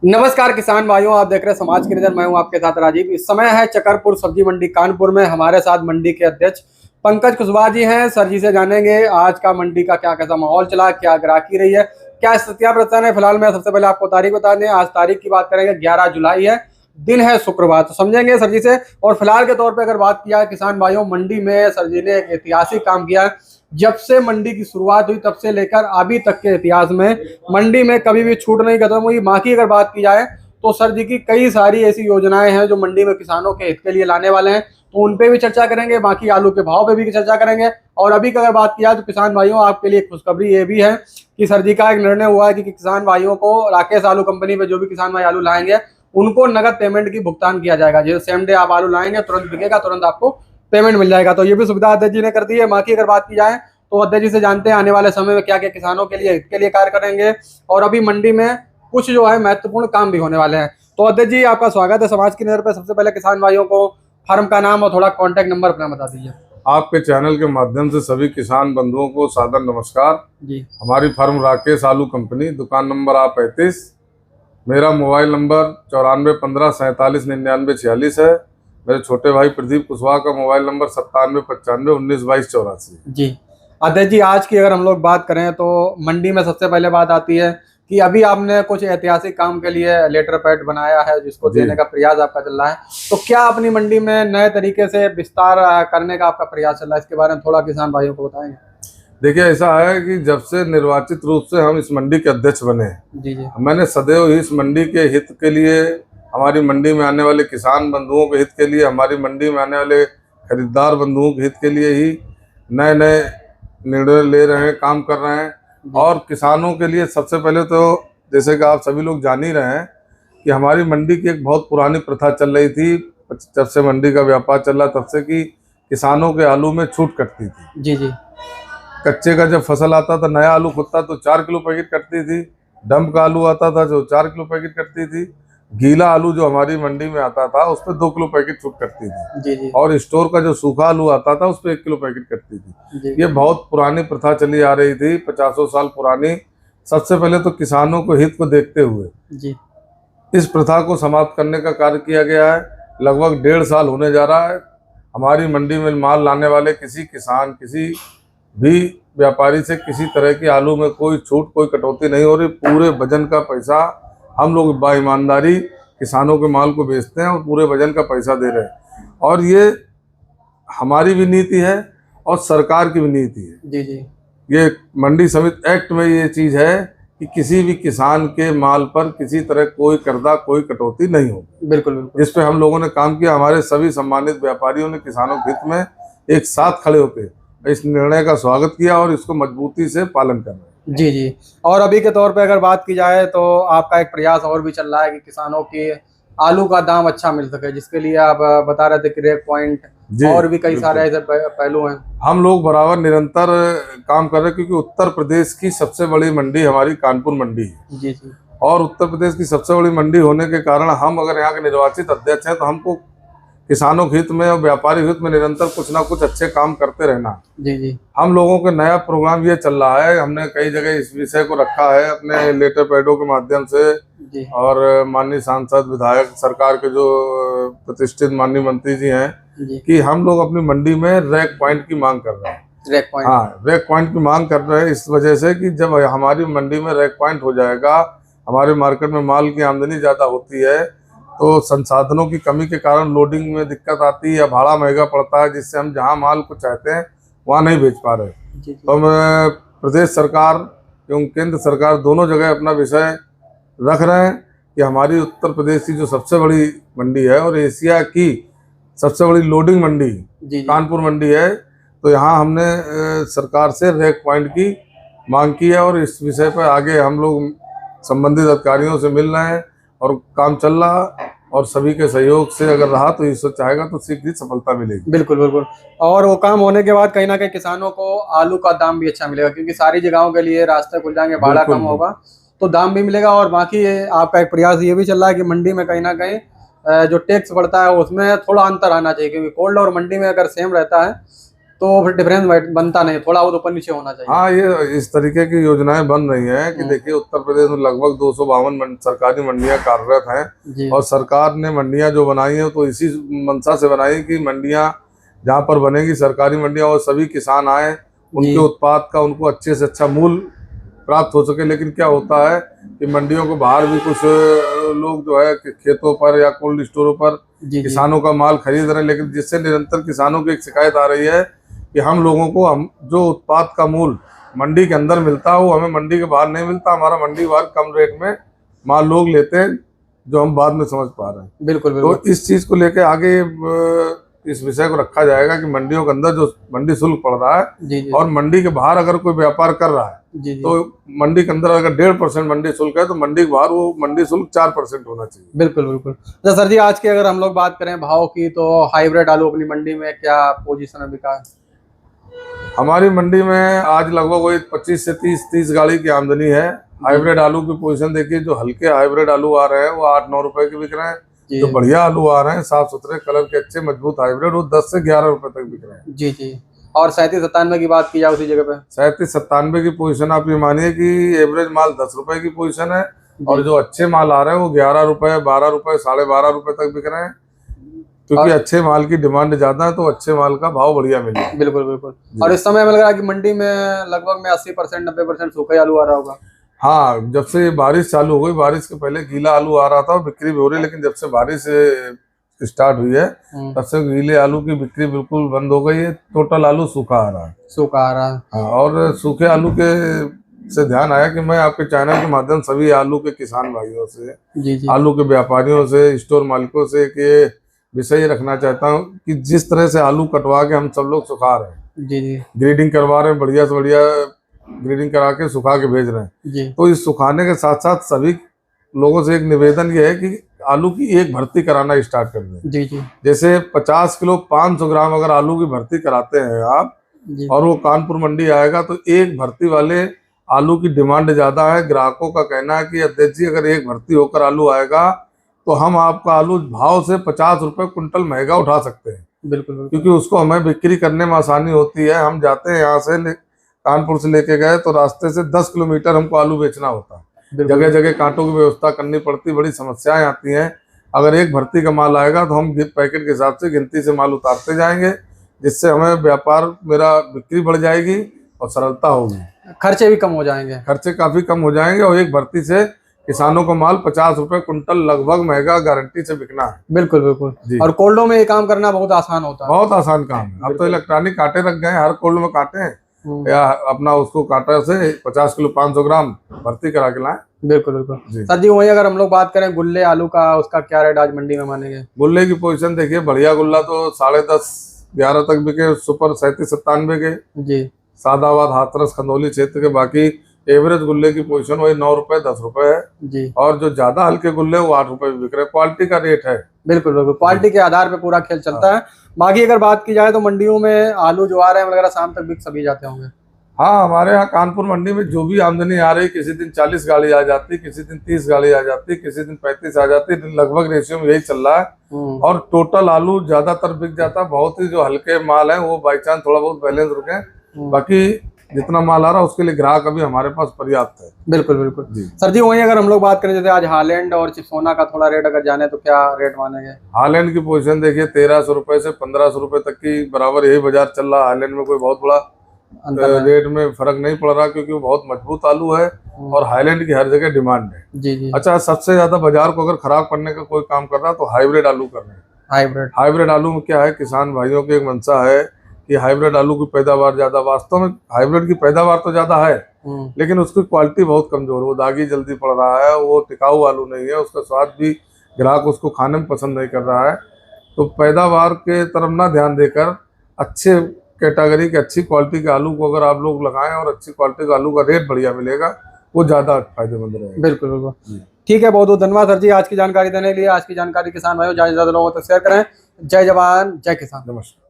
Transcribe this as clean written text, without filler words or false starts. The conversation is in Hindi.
नमस्कार किसान भाइयों, आप देख रहे हैं समाज की नजर। मैं हूं आपके साथ राजीव। इस समय है चकरपुर सब्जी मंडी कानपुर में। हमारे साथ मंडी के अध्यक्ष पंकज कुशवाहा जी हैं। सर जी से जानेंगे आज का मंडी का क्या कैसा माहौल चला, क्या ग्राहकी रही है, क्या स्थितियां प्रचलन है। फिलहाल मैं सबसे पहले आपको तारीख बता दें। आज तारीख की बात करेंगे 11 जुलाई है, दिन है शुक्रवार। तो समझेंगे सर जी से। और फिलहाल के तौर पर अगर बात किया किसान भाइयों, मंडी में सर जी ने एक ऐतिहासिक काम किया है। जब से मंडी की शुरुआत हुई तब से लेकर अभी तक के इतिहास में मंडी में कभी भी छूट नहीं खत्म हुई। बाकी अगर बात की जाए तो सर जी की कई सारी ऐसी योजनाएं हैं जो मंडी में किसानों के हित के लिए लाने वाले हैं, तो उन पे भी चर्चा करेंगे। बाकी आलू के भाव पे भी चर्चा करेंगे। और अभी की अगर बात किया तो किसान भाइयों, आपके लिए खुशखबरी ये भी है कि सर जी का एक निर्णय हुआ है कि किसान भाइयों को राकेश आलू कंपनी पे जो भी किसान भाई आलू लाएंगे उनको नगद पेमेंट की भुगतान किया जाएगा। जैसे सेम डे आप आलू लाएंगे, तुरंत बिकेगा, तुरंत आपको पेमेंट मिल जाएगा। तो ये भी सुविधा अध्यक्ष जी ने कर दी है। बाकी अगर बात की जाए तो अध्यक्ष जी से जानते हैं आने वाले समय में क्या क्या किसानों के लिए हित के लिए कार्य करेंगे। और अभी मंडी में कुछ जो है महत्वपूर्ण काम भी होने वाले हैं। तो अध्यक्ष जी, आपका स्वागत है समाज की नजर पर। सबसे पहले किसान भाइयों को फर्म का नाम और थोड़ा कॉन्टैक्ट नंबर अपना बता दीजिए। आपके चैनल के माध्यम से सभी किसान बंधुओं को सादर नमस्कार जी। हमारी फर्म राकेश आलू कंपनी, दुकान नंबर A35। मेरा मोबाइल नंबर 9415479946 है। मेरे छोटे भाई प्रदीप कुशवाहा का मोबाइल नंबर 9795192284। जी अध्यक्ष जी, आज की अगर हम लोग बात करें तो मंडी में सबसे पहले बात आती है कि अभी आपने कुछ ऐतिहासिक काम के लिए लेटर पैड बनाया है जिसको देने का प्रयास आपका चल रहा है। तो क्या अपनी मंडी में नए तरीके से विस्तार करने का आपका प्रयास चल रहा है, इसके बारे में थोड़ा किसान भाइयों को बताएंगे। देखिए, ऐसा है कि जब से निर्वाचित रूप से हम इस मंडी के अध्यक्ष बने हैं, जी जी, मैंने सदैव इस मंडी के हित के लिए, हमारी मंडी में आने वाले किसान बंधुओं के हित के लिए, हमारी मंडी में आने वाले खरीदार बंधुओं के हित के लिए ही नए नए निर्णय ले रहे हैं, काम कर रहे हैं। और किसानों के लिए सबसे पहले तो जैसे कि आप सभी लोग जान ही रहे हैं कि हमारी मंडी की एक बहुत पुरानी प्रथा चल रही थी। जब से मंडी का व्यापार चल रहा तब से कि किसानों के आलू में छूट कटती थी। जी जी, कच्चे का जब फसल आता था, नया आलू खुदता तो 4 किलो पैकेट कटती थी। डंप का आलू आता था जो 4 किलो पैकेट कटती थी। गीला आलू जो हमारी मंडी में आता था उस पर 2 किलो पैकेट छूट कटती थी। जी जी, और स्टोर का जो सूखा आलू आता था उस पर 1 किलो पैकेट कटती थी। ये बहुत पुरानी प्रथा चली आ रही थी, 50 साल पुरानी। सबसे पहले तो किसानों को हित को देखते हुए जी, इस प्रथा को समाप्त करने का कार्य किया गया है। लगभग 1.5 साल होने जा रहा है। हमारी मंडी में माल लाने वाले किसी किसान, किसी भी व्यापारी से किसी तरह की आलू में कोई छूट, कोई कटौती नहीं हो रही। पूरे वजन का पैसा हम लोग बाईमानदारी किसानों के माल को बेचते हैं और पूरे वजन का पैसा दे रहे हैं। और ये हमारी भी नीति है और सरकार की भी नीति है। जी जी, ये मंडी समिति एक्ट में ये चीज़ है कि किसी भी किसान के माल पर किसी तरह कोई कर्जा, कोई कटौती नहीं होगी। बिल्कुल बिल्कुल, जिस पे हम लोगों ने काम किया। हमारे सभी सम्मानित व्यापारियों ने किसानों के हित में एक साथ खड़े होकर इस निर्णय का स्वागत किया और इसको मजबूती से पालन कर रहे हैं। जी जी। और अभी के तौर पे अगर बात की जाए तो आपका एक प्रयास और भी चल रहा है कि किसानों के आलू का दाम अच्छा मिल सके, जिसके लिए आप बता रहे थे कि रेक पॉइंट और भी कई सारे ऐसे पहलू हैं। हम लोग बराबर निरंतर काम कर रहे हैं क्योंकि उत्तर प्रदेश की सबसे बड़ी मंडी हमारी कानपुर मंडी है। जी जी, और उत्तर प्रदेश की सबसे बड़ी मंडी होने के कारण हम अगर यहाँ के निर्वाचित अध्यक्ष हैं तो हमको किसानों के हित में और व्यापारी हित में निरंतर कुछ ना कुछ अच्छे काम करते रहना। जी जी, हम लोगों का नया प्रोग्राम ये चल रहा है। हमने कई जगह इस विषय को रखा है अपने लेटर पैडों के माध्यम से। जी, और माननीय सांसद, विधायक, सरकार के जो प्रतिष्ठित माननीय मंत्री जी हैं जी, कि हम लोग अपनी मंडी में रैक पॉइंट की मांग कर रहे हैं। रेक पॉइंट, हाँ, रैक पॉइंट की मांग कर रहे हैं इस वजह से कि जब हमारी मंडी में रैक पॉइंट हो जाएगा, हमारे मार्केट में माल की आमदनी ज़्यादा होती है तो संसाधनों की कमी के कारण लोडिंग में दिक्कत आती है या भाड़ा महंगा पड़ता है, जिससे हम जहाँ माल को चाहते हैं वहाँ नहीं बेच पा रहे। तो हम प्रदेश सरकार एवं केंद्र सरकार दोनों जगह अपना विषय रख रहे हैं कि हमारी उत्तर प्रदेश की जो सबसे बड़ी मंडी है और एशिया की सबसे बड़ी लोडिंग मंडी कानपुर मंडी है, तो यहाँ हमने सरकार से रैक पॉइंट की मांग की है। और इस विषय पर आगे हम लोग संबंधित अधिकारियों से मिल रहे हैं और काम चल रहा। और सभी के सहयोग से अगर रहा तो ईश्वर चाहेगा तो शीघ्र ही सफलता मिलेगी। बिल्कुल बिल्कुल। और वो काम होने के बाद कहीं ना कहीं किसानों को आलू का दाम भी अच्छा मिलेगा, क्योंकि सारी जगहों के लिए रास्ते खुल जाएंगे, भाड़ा कम होगा तो दाम भी मिलेगा। और बाकी आपका एक प्रयास ये भी चल रहा है कि मंडी में कहीं ना कहीं जो टैक्स बढ़ता है उसमें थोड़ा अंतर आना चाहिए, क्योंकि कोल्ड और मंडी में अगर सेम रहता है तो फिर डिफरेंस बनता नहीं, थोड़ा बहुत ऊपर नीचे होना चाहिए। हाँ, ये इस तरीके की योजनाएं बन रही हैं कि देखिए उत्तर प्रदेश में लगभग 252 सरकारी मंडियां कार्यरत हैं। जी और सरकार ने मंडियां जो बनाई हैं तो इसी मंशा से बनाई कि मंडियां जहां पर बनेगी सरकारी मंडियां, और सभी किसान आए, उनके उत्पाद का उनको अच्छे से अच्छा मूल्य प्राप्त हो सके। लेकिन क्या होता है कि मंडियों के बाहर भी कुछ लोग जो है खेतों पर या कोल्ड स्टोरों पर जी किसानों का माल खरीद रहे हैं, लेकिन जिससे निरंतर किसानों की एक शिकायत आ रही है कि हम लोगों को हम जो उत्पाद का मूल्य मंडी के अंदर मिलता है वो हमें मंडी के बाहर नहीं मिलता। हमारा मंडी के बाहर कम रेट में माल लोग लेते हैं, जो हम बाद में समझ पा रहे हैं। बिल्कुल बिल्कुल। तो इस चीज को लेके आगे इस विषय को रखा जाएगा कि मंडियों के अंदर जो मंडी शुल्क पड़ रहा है, जी जी और मंडी के बाहर अगर कोई व्यापार कर रहा है जी जी। तो मंडी के अंदर अगर 1.5% मंडी शुल्क है तो मंडी के बाहर वो मंडी शुल्क 4% होना चाहिए। बिल्कुल बिल्कुल। तो सर जी, आज की अगर हम लोग बात करें भाव की, तो हाइब्रिड आलू अपनी मंडी में क्या पोजीशन में बिका है? हमारी मंडी में आज लगभग वही 25 से 30 गाड़ी की आमदनी है। हाइब्रिड आलू की पोजीशन देखिए, जो हल्के हाइब्रिड आलू आ रहे हैं वो 8-9 रुपए के बिक रहे हैं। जी जो बढ़िया आलू आ रहे हैं साफ सुथरे कलर के अच्छे मजबूत हाइब्रिड, वो 10 से 11 रुपए तक बिक रहे हैं। जी जी। और 37-97 की बात की जाए उसी जगह पे? 37-97 की पोजीशन आप ये मानिए कि एवरेज माल 10 रुपए की पोजीशन है, और जो अच्छे माल आ रहे हैं वो 11 रुपए, 12 रुपए, 12.5 रुपए तक बिक रहे हैं। क्योंकि अच्छे माल की डिमांड ज्यादा है तो अच्छे माल का भाव बढ़िया मिलेगा। बिल्कुल बिल्कुल। और इस समय मिल रहा है कि मंडी में लगभग में 80% 90% सूखा ही आलू आ रहा होगा। हाँ, जब से बारिश चालू हो गई, बारिश के पहले गीला आलू आ रहा था और बिक्री भी हो रही, लेकिन जब से बारिश स्टार्ट हुई है तब से गीले आलू की बिक्री बिल्कुल बंद हो गई है। टोटल आलू सूखा आ रहा है। सूखा आ रहा है। हाँ, और सूखे आलू के से ध्यान आया कि मैं आपके चैनल के माध्यम सभी आलू के किसान भाइयों से, जी जी आलू के व्यापारियों से, स्टोर मालिकों से ये विषय ये रखना चाहता हूँ कि जिस तरह से आलू कटवा के हम सब लोग सुखा रहे हैं, जी जी ग्रेडिंग करवा रहे हैं, बढ़िया से बढ़िया ग्रेडिंग करा के सुखा के भेज रहे हैं, जी तो इस सुखाने के साथ साथ सभी लोगों से एक निवेदन ये है कि आलू की एक भर्ती कराना स्टार्ट कर दें। जी जी जैसे 50 किलो 500 ग्राम अगर आलू की भर्ती कराते हैं आप, जी और वो कानपुर मंडी आएगा, तो एक भर्ती वाले आलू की डिमांड ज्यादा है। ग्राहकों का कहना है कि अध्यक्ष जी अगर एक भर्ती होकर आलू आएगा तो हम आपका आलू भाव से 50 रुपए कुंटल महंगा उठा सकते हैं, बिल्कुल बिल्कुल। क्योंकि उसको हमें बिक्री करने में आसानी होती है। हम जाते हैं यहाँ से कानपुर से लेके गए तो रास्ते से 10 किलोमीटर हमको आलू बेचना होता है, जगह जगह कांटों की व्यवस्था करनी पड़ती, बड़ी समस्याएं आती हैं। अगर एक भर्ती का माल आएगा तो हम पैकेट के हिसाब से गिनती से माल उतारते जाएंगे, जिससे हमें व्यापार मेरा बिक्री बढ़ जाएगी और सरलता होगी, खर्चे भी कम हो जाएंगे। खर्चे काफी कम हो जाएंगे, और एक भर्ती से किसानों को माल 50 रुपए कुंटल लगभग महंगा गारंटी से बिकना है। बिल्कुल बिल्कुल। जी। और कोल्डो में ये काम करना बहुत आसान होता है। बहुत आसान काम है। अब तो इलेक्ट्रॉनिक कांटे रख गए हैं, हर कोल्ड में कांटे हैं, या अपना उसको कांटा से 50 किलो 500 ग्राम भर्ती करा के लाएं। बिल्कुल बिल्कुल। सर जी, वही अगर हम लोग बात करें गुल्ले आलू का, उसका क्या रेट आज मंडी में मानेंगे? गुल्ले की पोजीशन देखिए, बढ़िया गुल्ला तो 10.5-11 तक बिके, सुपर 37-97 के, जी। सादाबाद हाथरस खंदौली क्षेत्र के। बाकी एवरेज गुल्ले की पोजीशन वही 9 रुपए 10 रुपए है जी। और जो ज्यादा हल्के गुल्ले वो 8 रुपए बिक रहे हैं। क्वालिटी का रेट है। बिल्कुल बिल्कुल, क्वालिटी के आधार पे पूरा खेल चलता है। बाकी अगर बात की जाए तो मंडियों में आलू जो आ रहे हैं वगैरह शाम तक बिक सभी जाते होंगे। हाँ, हमारे यहाँ कानपुर मंडी में जो भी आमदनी आ रही, किसी दिन 40 गाड़ी आ जाती, किसी दिन 30 गाड़ी आ जाती, किसी दिन 35 आ जाती, लगभग रेशियो में यही चल रहा है। और टोटल आलू ज्यादातर बिक जाता है। बहुत ही जो हल्के माल है वो बाई चांस थोड़ा बहुत बैलेंस रुके, बाकी जितना माल आ रहा है उसके लिए ग्राहक अभी हमारे पास पर्याप्त है। बिल्कुल बिल्कुल जी। सर जी, वहीं अगर हम लोग बात करें जैसे आज हालैंड और चिप्सोना का थोड़ा रेट अगर जाने तो क्या रेट मानेंगे? हालैंड की पोजीशन देखिए 1300 रुपए से 1500 रुपए तक की बराबर यही बाजार चल रहा है। हालैंड में कोई बहुत बड़ा रेट में फर्क नहीं पड़ रहा, क्योंकि वो बहुत मजबूत आलू है और हाईलैंड की हर जगह डिमांड है। जी जी। अच्छा, सबसे ज्यादा बाजार को अगर खराब करने का कोई काम कर रहा है तो हाइब्रिड आलू कर रहे हैं। हाइब्रिड आलू में क्या है, किसान भाइयों की एक मंशा है कि हाइब्रिड आलू की पैदावार ज्यादा। वास्तव में हाइब्रिड की पैदावार तो ज्यादा है, लेकिन उसकी क्वालिटी बहुत कमजोर है। वो दागी जल्दी पड़ रहा है, वो टिकाऊ आलू नहीं है, उसका स्वाद भी ग्राहक उसको खाने में पसंद नहीं कर रहा है। तो पैदावार के तरफ ना ध्यान देकर अच्छे कैटेगरी के अच्छी क्वालिटी के आलू को अगर आप लोग लगाएं और अच्छी क्वालिटी का आलू का रेट बढ़िया मिलेगा, वो ज्यादा फायदेमंद रहेगा। बिल्कुल बिल्कुल। ठीक है, बहुत बहुत धन्यवाद सर जी आज की जानकारी देने के लिए। आज की जानकारी किसान भाइयों ज्यादा से ज्यादा लोगों तक शेयर करें। जय जवान जय किसान। नमस्कार।